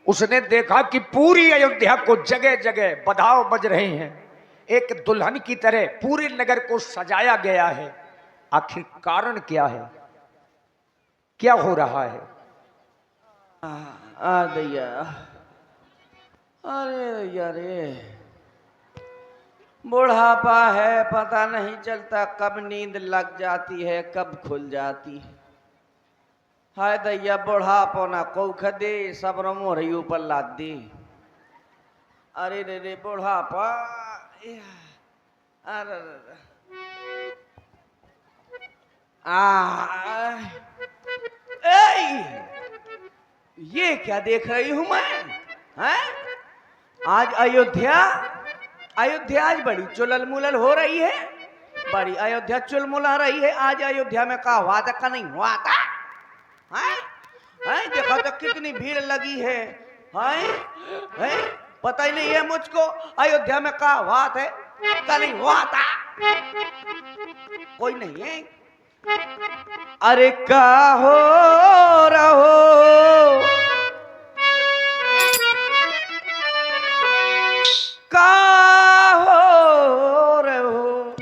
उसने देखा कि पूरी अयोध्या को जगह जगह बधाव बज रहे हैं, एक दुल्हन की तरह पूरे नगर को सजाया गया है। आखिर कारण क्या है, क्या हो रहा है? दैया, अरे यार, बुढ़ापा है, पता नहीं चलता कब नींद लग जाती है कब खुल जाती है। हाय दैया, बुढ़ापो ना कौख दे, सब मोहरी ऊपर लाद दे। अरे रे रे बुढ़ापा, अरे ये क्या देख रही हूं मैं? हैं? आज अयोध्या आज बड़ी चुलल मुलल हो रही है, बड़ी अयोध्या चुलमुला रही है। आज अयोध्या में का हुआ था का नहीं हुआ था? हैं? देखो तो कितनी भीड़ लगी है। हैं? पता ही नहीं है मुझको अयोध्या में का हुआ था का नहीं हुआ था। कोई नहीं है। अरे का हो रहो, का हो रहो,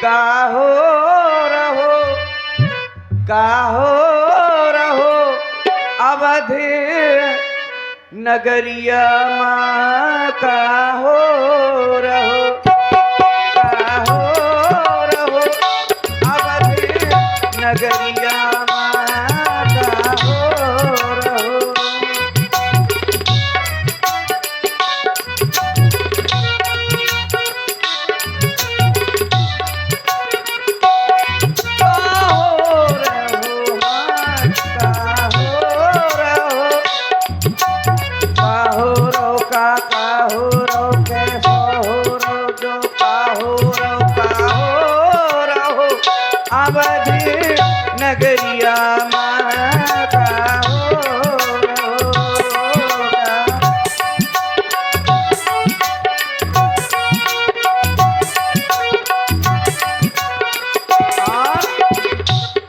का हो रहो, का हो रहो, अवध नगरिया माँ का हो रहो, का हो रहो, अवध नगरिया माँ का हो रहो। नगरिया माता हो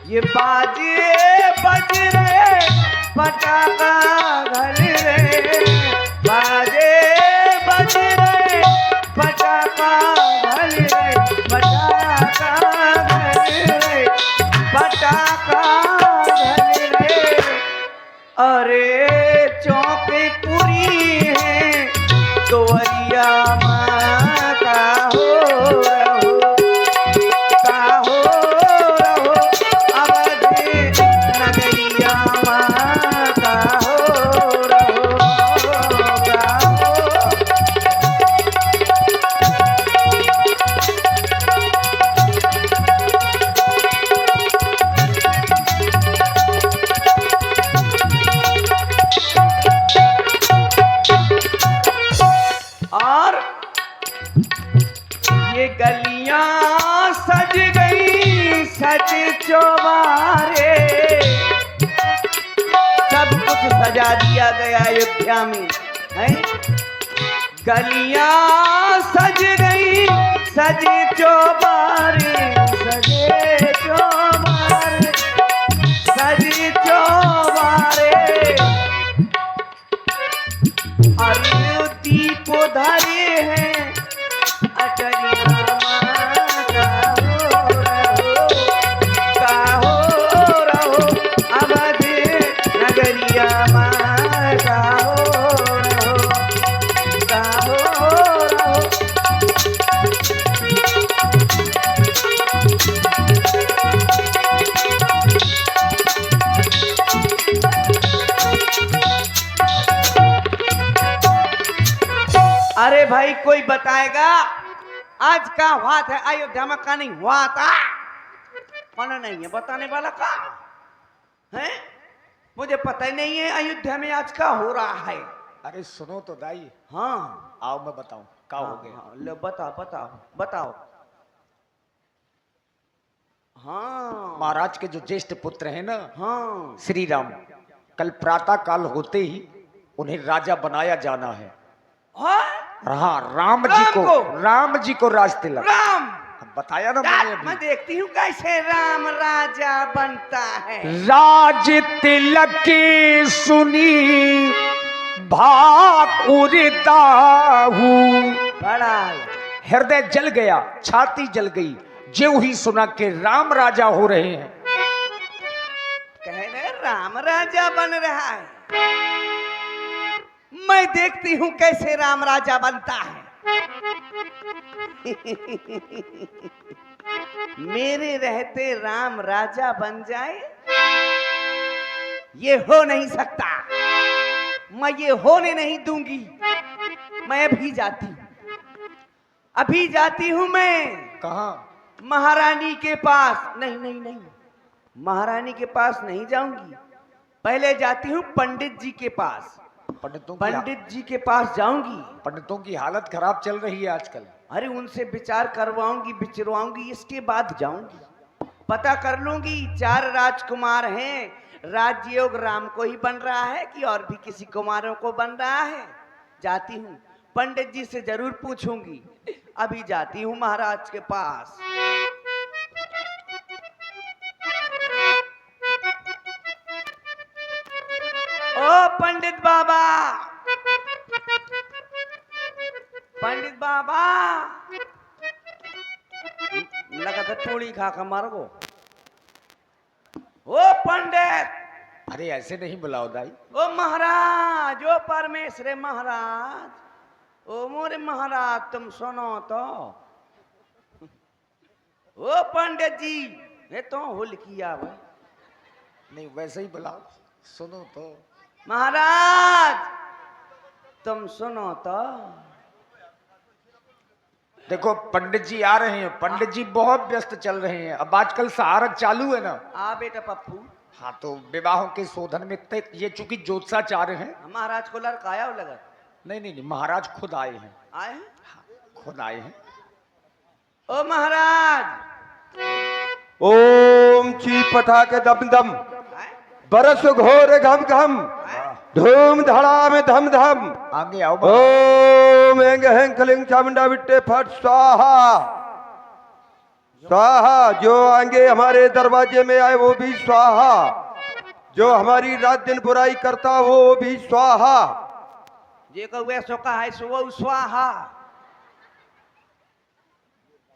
ये बाजे बज रहे, पटाखा घर रे, बाजे बज रहे, पटाखा घर रे, पटाखा घर रे, पटाखा घर रे। अरे चौकी पूरी है, दोरिया माँ का हो रहो, का हो रहो, अवध नगरिया माँ का हो रहो, का हो। और ये गलियां सज गई सज चौबारे, सब कुछ सजा दिया गया अयोध्या में है। गलियां सज गई सज चौबारे, सजे चौबारे, सज चौबारे। और दीप धरे हैं अटरिया माँ का हो रहो, का हो रहो, अवध नगरिया माँ का हो रहो, का हो रहो। अरे भाई कोई बताएगा आज का हुआ था अयोध्या में का नहीं हुआ था? कौन नहीं है बताने वाला का है? मुझे पता ही नहीं है अयोध्या में आज का हो रहा है। अरे सुनो तो दाई। हाँ आओ मैं बताऊं क्या हो गया। हाँ, लो बताओ बताओ बताओ। हाँ महाराज के जो ज्येष्ठ पुत्र हैं ना, हाँ श्री राम, कल प्रातः काल होते ही उन्हें राजा बनाया जाना है। हाँ हाँ, राम जी को राज तिलक। राम बताया ना यार, मैंने अभी। मैं देखती हूँ कैसे राम राजा बनता है। राज तिलक की सुनी भाकुरता हूँ। बड़ा हृदय जल गया, छाती जल गई, ज्यों ही सुना कि राम राजा हो रहे हैं। कह रहे राम राजा बन रहा है। मैं देखती हूँ कैसे राम राजा बनता है। मेरे रहते राम राजा बन जाए, ये हो नहीं सकता। मैं ये होने नहीं दूंगी। मैं अभी जाती हूं मैं कहाँ? महारानी के पास। नहीं नहीं नहीं, महारानी के पास नहीं जाऊंगी। पहले जाती हूं पंडित जी के पास। पंडित जी के पास जाऊंगी। पंडितों की हालत खराब चल रही है आजकल। अरे उनसे विचार करवाऊंगी, विचरवाऊंगी, इसके बाद जाऊंगी। पता कर लूंगी 4 राजकुमार हैं, राजयोग राम को ही बन रहा है कि और भी किसी कुमारों को बन रहा है। जाती हूँ पंडित जी से जरूर पूछूंगी। अभी जाती हूँ महाराज के पास। ओ पंडित बाबा, पंडित बाबा, लगा था पूरी खा खा मार गो। ओ पंडित। अरे ऐसे नहीं बुलाओ दाई। ओ महाराज, ओ परमेश्वर महाराज, ओ मोरे महाराज, तुम सुनो तो। ओ पंडित जी, ये तो हुल किया भाई। नहीं वैसे ही बुलाओ, सुनो तो। महाराज तुम सुनो तो। देखो पंडित जी आ रहे हैं, पंडित जी बहुत व्यस्त चल रहे हैं। अब आजकल सहारक चालू है ना। आ बेटा पप्पू। हाँ तो विवाहों के शोधन में ये चूंकि ज्योतिषाचार्य हैं। महाराज को लड़का आया लगा? नहीं नहीं नहीं, महाराज खुद आए हैं। आए हैं? हाँ, खुद आए हैं। ओ महाराज। ओम ची पटा के दम दम, बरस घोर घम घम, धूम धड़ा में धम धम। आगे आओ। ओम एंग हेंग खलिंग चामुंडा विट्टे फट स्वाहा स्वाहा। जो आगे हमारे दरवाजे में आए वो भी स्वाहा, जो हमारी रात दिन बुराई करता हो वो भी स्वाहा। जे कौवे सोका है सो स्वाहा।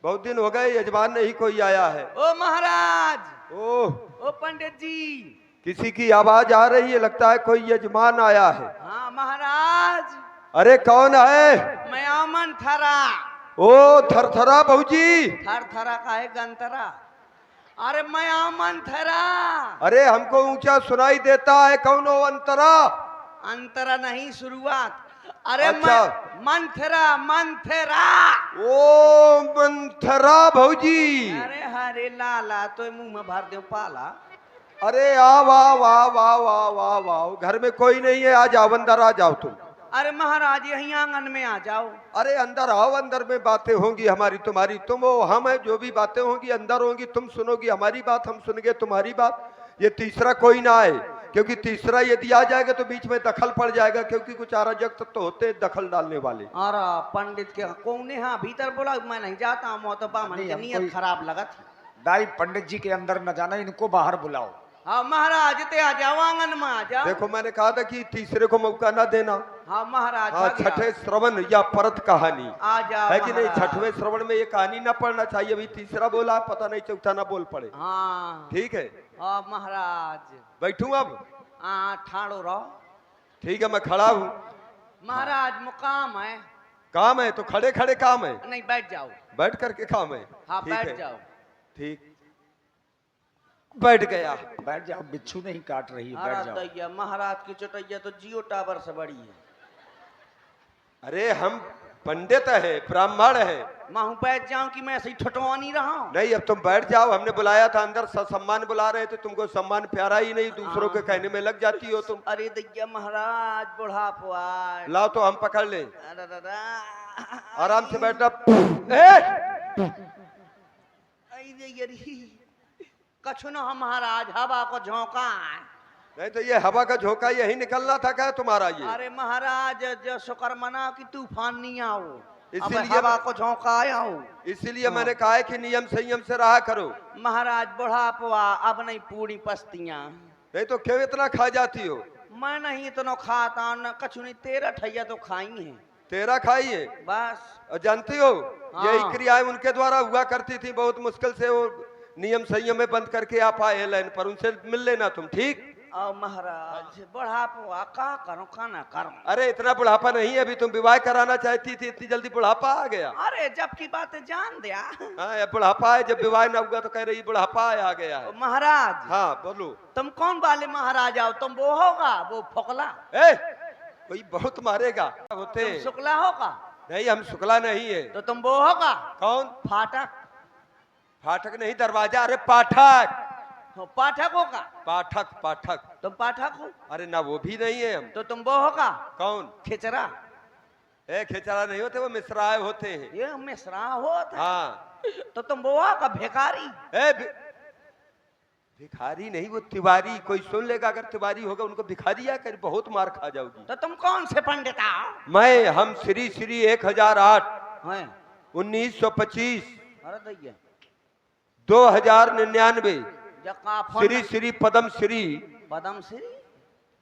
बहुत दिन हो गए यजमान नहीं कोई आया है। ओ महाराज। ओह, ओ पंडित जी। किसी की आवाज आ रही है, लगता है कोई यजमान आया है। हाँ महाराज। अरे कौन है? मैं अमन थरा। ओ थरथरा भौजी। थर थरा का है गंतरा। अरे मैं अमन थरा। अरे हमको ऊंचा सुनाई देता है, कौन हो अंतरा? अंतरा नहीं, शुरुआत। अरे अच्छा। मैं मंथरा मंथरा। ओ मंथरा भौजी। अरे हरे लाला तो मुंह में भर दो पाला। अरे आ वाह वाह वाह वाह वाह वाह, घर में कोई नहीं है, आ जाओ अंदर आ जाओ तुम। अरे महाराज यहीं आंगन में आ जाओ। अरे अंदर आओ, अंदर में बातें होंगी हमारी तुम्हारी। तुम हो हम है, जो भी बातें होंगी अंदर होंगी। तुम सुनोगी हमारी बात, हम सुनेंगे तुम्हारी बात। ये तीसरा कोई ना आए, क्योंकि तीसरा यदि आ जाएगा तो बीच में दखल पड़ जाएगा, क्योंकि कुछ अराजक तत्व तो होते हैं दखल डालने वाले। अरे पंडित के कौन है? हाँ भीतर बोला, मैं नहीं जाता। मोतबा मन की नीयत खराब लगा थी। दाई पंडित जी के अंदर न जाना, इनको बाहर बुलाओ। हाँ महाराज ते आ जाओ, आंगन में आ जाओ। देखो मैंने कहा था कि तीसरे को मौका ना देना। हाँ महाराज। हाँ, छठे श्रवण या परत कहानी आ जाओ है कि नहीं? महाराज। छठवें श्रवण में ये कहानी ना पढ़ना चाहिए। अभी तीसरा बोला, पता नहीं चौथा ना बोल पड़े। हाँ ठीक है, हाँ महाराज। बैठूं अब? हाँ ठाड़ो रहो। ठीक है, मैं खड़ा हूँ। महाराज मुकाम है। काम है तो खड़े खड़े काम है, नहीं बैठ जाओ। बैठ करके काम है। हाँ ठीक बैठ है, जाओ। ठीक, बैठ गया। बैठ जाओ, बिच्छू नहीं काट रही है, बैठ अरे जाओ। दैया, महाराज की चटैया तो जियो टावर से बड़ी है। अरे हम पंडित है, ब्राह्मण है। मैं हूँ बैठ जाऊं कि मैं ऐसे ही ठटवा नहीं रहा हूँ? नहीं, अब तुम बैठ जाओ। हमने बुलाया था अंदर, सम्मान बुला रहे थे तुमको। सम्मान प्यारा ही नहीं, दूसरों के कहने में लग जाती हो तुम। अरे दैया महाराज, बुढ़ापा। लाओ तो हम पकड़ ले। अरे दादा, आराम से बैठना। कछु न हम महाराज हवा को झोंका है। नहीं तो ये हवा का झोंका यही निकलना था क्या तुम्हारा? ये अरे महाराज जो शुक्र मना कि तूफान नहीं आओ। अब इसीलिए हवा को झोंका आया हूँ। इसीलिए मैंने कहा है कि नियम संयम से रहा करो। महाराज बुढ़ापा अब नहीं पूरी पस्तियां। नहीं तो क्यों इतना खा जाती हो? मैं नहीं इतना खाता न कछु नहीं, 13 ठैया तो खाई है तेरा खाई है बस। और जानती हो हाँ। यही क्रियाएं उनके द्वारा हुआ करती थी, बहुत मुश्किल से वो नियम संयम में बंद करके आ पाए लाइन पर, उनसे मिल लेना तुम, ठीक? और महाराज बुढ़ापा का करो खाना करो। अरे इतना बुढ़ापा नहीं है, अभी तुम विवाह कराना चाहती थी, इतनी जल्दी बुढ़ापा आ गया? अरे जब की बातें जान दिया। हाँ ये बुढ़ापा है, जब विवाह ना हुआ तो कह रही बुढ़ापा आ गया है। महाराज हाँ बोलो। तुम कौन वाले महाराज आओ? तुम वो होगा वो फोकला, ए कोई बहुत मारेगा होते तुम शुक्ला होगा, नहीं, हम शुक्ला नहीं है। तो तुम वो होगा कौन? फाटक। फाटक नहीं, दरवाजा। अरे पाठक। हो, पाठक होगा। पाठक पाठक। तुम पाठक हो? अरे ना वो भी नहीं है हम। तो तुम वो होगा कौन? खिचरा। ए खिचड़ा नहीं होते, वो मिश्राए होते हैं। ये मिश्रा होता है। हाँ। तो तुम वो होगा भिखारी। ए भिखारी नहीं, वो तिवारी। कोई सुन लेगा अगर तिवारी होगा उनको भिखारी या कर, बहुत मार खा जाओगी। तो तुम कौन से पंडित आओ? मैं हम श्री श्री 1008 हैं? 1925 अरे दैया 2099 जका श्री श्री पद्म श्री। पदम श्री।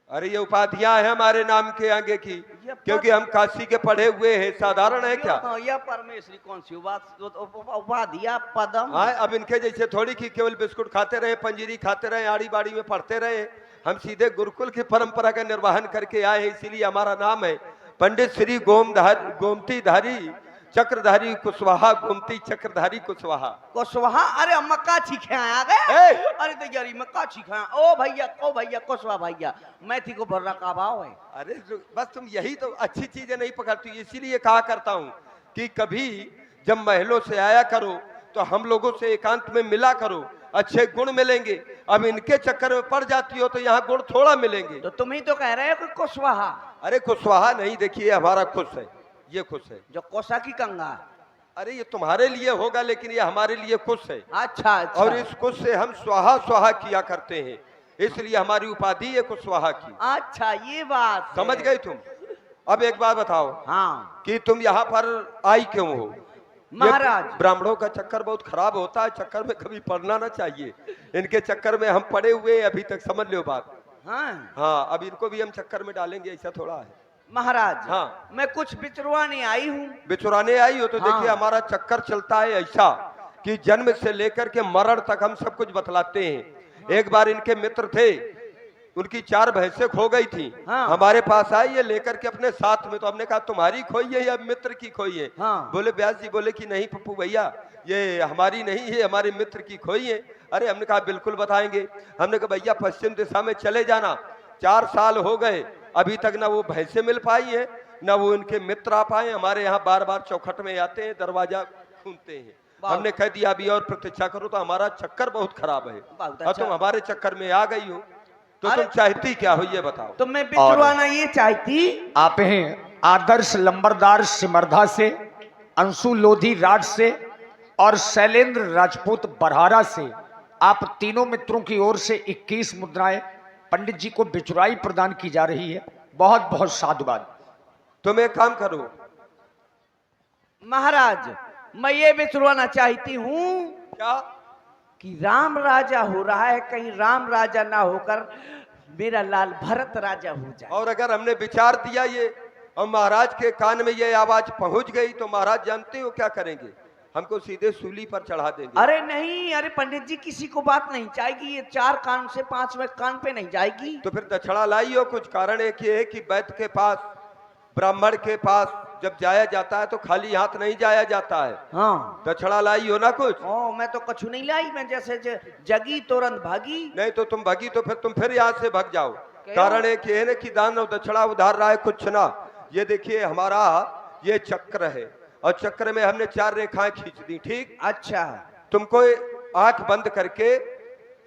अरे ये उपाधियां हैं हमारे नाम के आगे की, ये क्योंकि हम काशी के पढ़े हुए हैं। साधारण है क्या? यह परमेश्वरी कौन सी उपाधिया पदम? हाँ, अब इनके जैसे थोड़ी कि केवल बिस्कुट खाते रहे, पंजीरी खाते रहे, आड़ी बाड़ी में पढ़ते रहे। हम सीधे गुरुकुल की परंपरा का निर्वहन करके आए हैं, इसीलिए हमारा नाम है पंडित श्री गोमतीधारी चक्रधारी कुशवाहा। गोमती चक्रधारी कुशवाहा। कुशवाहा? अरे मक्का छीखे आ गए। ए! अरे तैयारी मक्का छीखा। ओ भैया कुशवा भैया, मैं थी को भर्रा का भाव है। अरे बस तुम यही तो अच्छी चीजें नहीं पकड़ती, इसीलिए कहा करता हूँ कि कभी जब महलों से आया करो तो हम लोगों से एकांत में मिला करो, अच्छे गुण मिलेंगे। अब इनके चक्कर में पड़ जाती हो तो यहाँ गुण थोड़ा मिलेंगे। तो तुम ही तो कह रहे हो कि कुशवाहा। अरे कुशवाहा नहीं, देखिए हमारा खुश है, ये खुश है। जो कोसा की कंगा। अरे ये तुम्हारे लिए होगा लेकिन ये हमारे लिए खुश है। अच्छा अच्छा। और इस कुश से हम स्वाहा स्वाहा किया करते हैं, इसलिए हमारी उपाधि है कुशवाहा की। अच्छा ये बात समझ गई तुम? अब एक बात बताओ हाँ कि तुम यहाँ पर आई क्यों हो? महाराज। ब्राह्मणों का चक्कर बहुत खराब होता है, चक्कर में कभी पड़ना ना चाहिए। इनके चक्कर में हम पड़े हुए अभी तक, समझ लो बात। हाँ हाँ अब इनको भी हम चक्कर में डालेंगे, ऐसा थोड़ा है। महाराज। हाँ। मैं कुछ बिचरवाने आई हूँ। बिचुराने आई हो तो हाँ। देखिए हमारा चक्कर चलता है ऐसा कि जन्म से लेकर के मरण तक हम सब कुछ बतलाते हैं। एक बार इनके मित्र थे, उनकी 4 भैंसें खो गई थी। हाँ। हमारे पास आई ये लेकर के अपने साथ में, तो हमने कहा तुम्हारी खोई है या मित्र की खोई है? हाँ। बोले व्यास जी बोले कि नहीं पप्पू भैया, ये हमारी नहीं है, हमारे मित्र की खोई है। अरे हमने कहा बिल्कुल बताएंगे। हमने कहा भैया पश्चिम दिशा में चले जाना। 4 साल हो गए, अभी तक ना वो भैंसे मिल पाई है ना वो उनके मित्र आ पाए। हमारे यहाँ बार बार चौखट में आते हैं, दरवाजा खूंदते हैं। हमने कह दिया अभी और प्रतीक्षा करो, तो हमारा चक्कर बहुत खराब है। बहुत और अच्छा। तुम हमारे चक्कर में आ गई हो तो अरे- तुम चाहती क्या हो ये बताओ? तो मैं बिचरवाना ये चाहती। आप हैं आदर्श लंबरदार सिमरधा से, अंशु लोधी राज से और शैलेंद्र राजपूत बरहारा से। आप तीनों मित्रों की ओर से 21 मुद्राएं पंडित जी को बिचुराई प्रदान की जा रही है। बहुत बहुत साधुवाद। तुम एक काम करो। महाराज मैं ये बिचरवाना चाहती हूँ क्या? कि राम राजा हो रहा है, कहीं राम राजा ना होकर मेरा लाल भरत राजा हो जाए। और अगर हमने विचार दिया ये और महाराज के कान में ये आवाज पहुंच गई तो महाराज जानते हो क्या करेंगे? हमको सीधे सूली पर चढ़ा देंगे। अरे नहीं, अरे पंडित जी किसी को बात नहीं जाएगी, ये 4 कान से 5वें कान पे नहीं जाएगी। तो फिर दक्षिणा लाई हो कुछ? कारण एक ये है कि वैद्य के पास, ब्राह्मण के पास जब जाया जाता है तो खाली हाथ नहीं जाया जाता है। हाँ दक्षिणा लाई हो ना कुछ? ओ मैं तो कछु नहीं लाई, मैं जैसे जगी तुरंत भागी। नहीं तो तुम भागी तो फिर तुम फिर यहाँ से भाग जाओ। कारण एक ये है ना कि दान और दक्षिणा उधार रहा है कुछ ना। ये देखिए हमारा ये चक्र है और चक्र में हमने 4 रेखाएं खींच दी, ठीक? अच्छा तुमको आंख बंद करके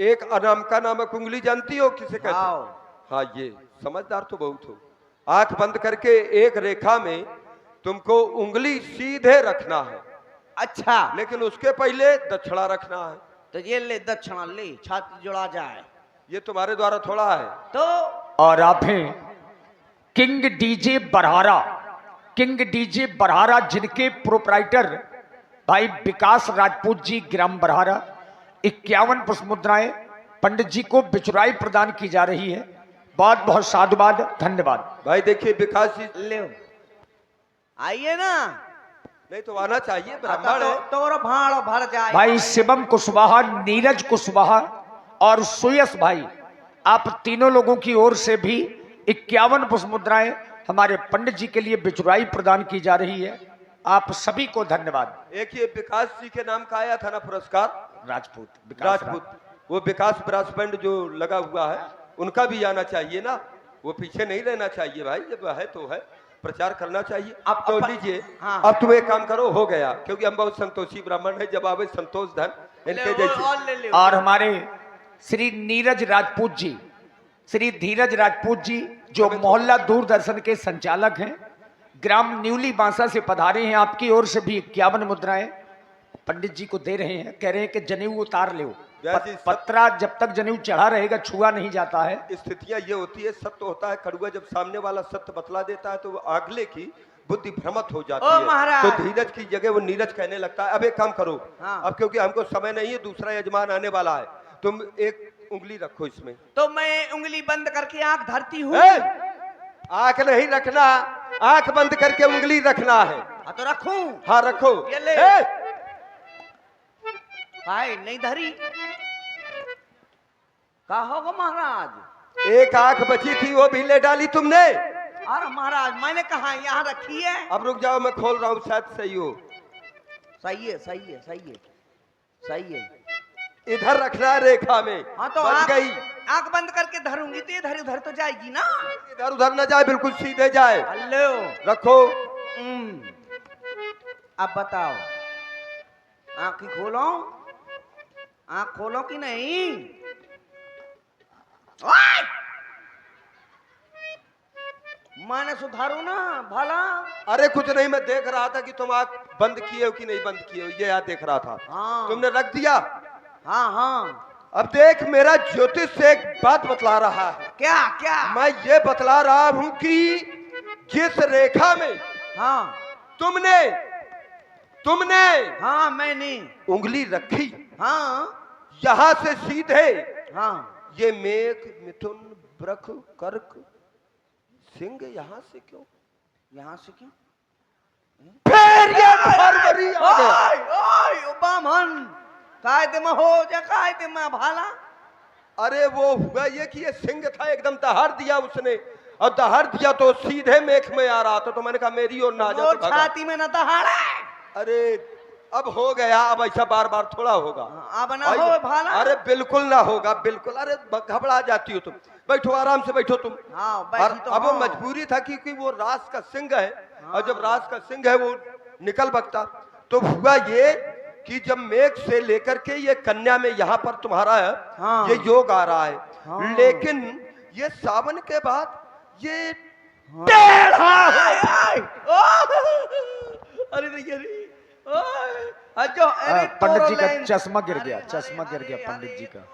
एक अनामिका नामक उंगली जानती हो किसे कहते हैं? आओ। हाँ ये समझदार तो बहुत हो। आंख बंद करके एक रेखा में तुमको उंगली सीधे रखना है, अच्छा लेकिन उसके पहले दक्षिणा रखना है। तो ये ले दक्षिणा ले, छाती जुड़ा जाए ये तुम्हारे द्वारा थोड़ा है। तो। और आप हैं king DJ Barhara, king DJ Barhara, जिनके प्रोप्राइटर भाई विकास राजपूत जी, ग्राम बरहारा, 51 पुष्प मुद्राएं पंडित जी को बिचुराई प्रदान की जा रही है। बहुत बहुत साधुवाद, धन्यवाद। भाई देखिए विकास जी, ले आइए ना, नहीं तो आना चाहिए, ब्राह्मण है। तोर भाड़ भर जाए। भाई शिवम कुशवाहा, नीरज कुशवाहा और सुयस भाई, आप तीनों लोगों की ओर से भी 51 पुष्प मुद्राएं हमारे पंडित जी के लिए बिचुराई प्रदान की जा रही है। आप सभी को धन्यवाद। एक ये विकास जी के नाम का आया था ना पुरस्कार, राजपूत, विकास राजपूत, वो विकास ब्रास बैंड जो लगा हुआ है, उनका भी आना चाहिए ना, वो पीछे नहीं रहना चाहिए भाई, जब है तो है, प्रचार करना चाहिए। अब तो लीजिए, हाँ। अब तुम एक काम करो, हो गया, क्योंकि हम बहुत संतोषी ब्राह्मण है, जब आवे संतोष धन इनके जैसे। और हमारे श्री नीरज राजपूत जी, श्री धीरज राजपूत जी, जो मोहल्ला दूरदर्शन के संचालक हैं, ग्राम न्यूली बांसा से पधारे हैं, आपकी ओर से भी 51 मुद्राएं पंडित जी को दे रहे हैं। कह रहे हैं कि जनेऊ उतार लो, पत्रा जब तक जनेऊ चढ़ा रहेगा छुआ नहीं जाता है। स्थितियां ये होती है, सत्य होता है कड़ुआ, जब सामने वाला सत्य बतला देता है तो वो अगले की बुद्धि भ्रमत हो जाती है, तो धीरज की जगह वो नीरज कहने लगता है। अब एक काम करो, हाँ। अब क्योंकि हमको समय नहीं है, दूसरा यजमान आने वाला है, तुम एक उंगली रखो इसमें। तो मैं उंगली बंद करके आंख धरती हूँ। आंख नहीं रखना, आंख बंद करके उंगली रखना है। हाँ तो रखूं? हाँ रखो। ये ले। भाई नहीं धरी, का होगा महाराज? एक आंख बची थी, वो भी ले डाली तुमने। अरे महाराज मैंने कहा यहाँ रखी है। अब रुक जाओ, मैं खोल रहा हूँ, शायद सही हो। सही है, सही है, सही है, सही है। इधर रखना रेखा में। हाँ तो बच गई। आंख बंद करके धरूंगी तो इधर उधर तो जाएगी ना, इधर उधर ना जाए, बिल्कुल सीधे जाए। हेलो रखो। अब बताओ, आंख खोलो, आंख खोलो कि नहीं? मैंने सुधारू ना भला। अरे कुछ नहीं, मैं देख रहा था कि तुम आंख बंद किए हो कि नहीं बंद किए हो, ये याद देख रहा था। हाँ। तुमने रख दिया। हाँ हाँ। अब देख, मेरा ज्योतिष से एक बात बतला रहा है। क्या क्या? मैं ये बतला रहा हूं कि जिस रेखा में हाँ तुमने तुमने हाँ मैंने उंगली रखी, हाँ यहां से सीधे हाँ ये मेघ, मिथुन, वृक, कर्क, सिंह, यहां से क्यों? यहाँ से क्यों? फिर ये फरवरी आ गया। ओए बामन, कायदे में हो जा, कायदे में भाला। अरे वो हुआ ये कि ये सिंह था, एकदम दहाड़ दिया उसने, और दहाड़ दिया तो सीधे मेघ में आ रहा था, तो मैंने कहा मेरी ओर ना जा, तो भागा। छाती में न दहाड़ा। अरे अब हो गया, अब ऐसा बार बार थोड़ा होगा। अब ना हो भाला। अरे बिल्कुल ना होगा, बिल्कुल। अरे घबरा जाती हो तुम, बैठो आराम से बैठो तुम। हाँ, और तो अब हाँ। मजबूरी था क्योंकि वो रास का सिंह है, और जब रास का सिंह है वो निकल बकता। तो हुआ ये कि जब मेघ से लेकर के ये कन्या में यहाँ पर तुम्हारा हाँ। ये योग आ रहा है, हाँ। लेकिन ये सावन के बाद ये टेढ़ा अरे जो पंडित जी का चश्मा गिर गया, चश्मा गिर गया पंडित जी का।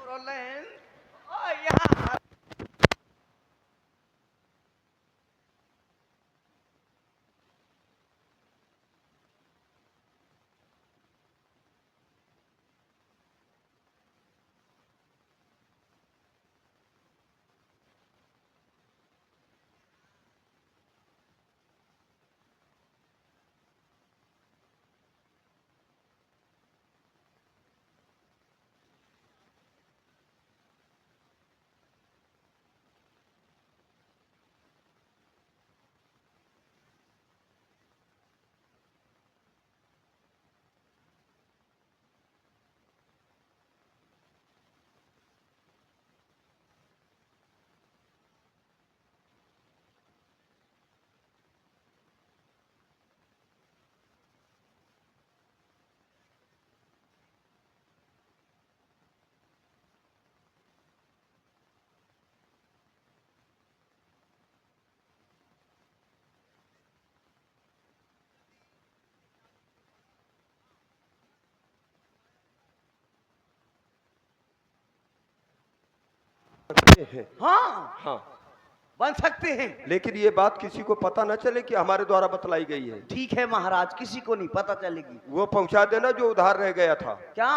हाँ हाँ बन सकते हैं। लेकिन ये बात किसी को पता न चले कि हमारे द्वारा बतलाई गई है। ठीक है महाराज, किसी को नहीं पता चलेगी। वो पहुंचा देना जो उधार रह गया था। क्या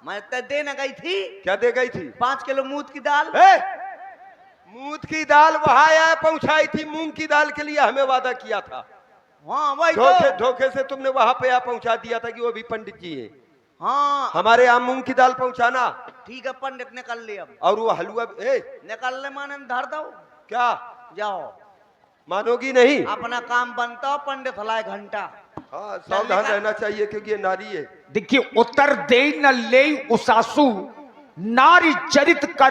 मैं तो दे न गई थी? क्या दे गई थी? 5 किलो मूंग की दाल। मूंग की दाल वहां आया पहुंचाई थी, मूंग की दाल के लिए हमें वादा किया था। हाँ वही धोखे तो। धोखे से तुमने वहां पे पहुंचा दिया था कि वो भी पंडित जी है। हाँ हमारे यहाँ मूंग की दाल पहुंचाना। ठीक है पंडित, निकल ले अब। और वो हलवा निकल ले माने धर दो। क्या जाओ, मानोगी नहीं? अपना काम बनता हो, पंडित हलाए घंटा। हाँ सावधान रहना चाहिए क्योंकि ये नारी है। देखिए, उत्तर दे न ले उसासु, नारी चरित कर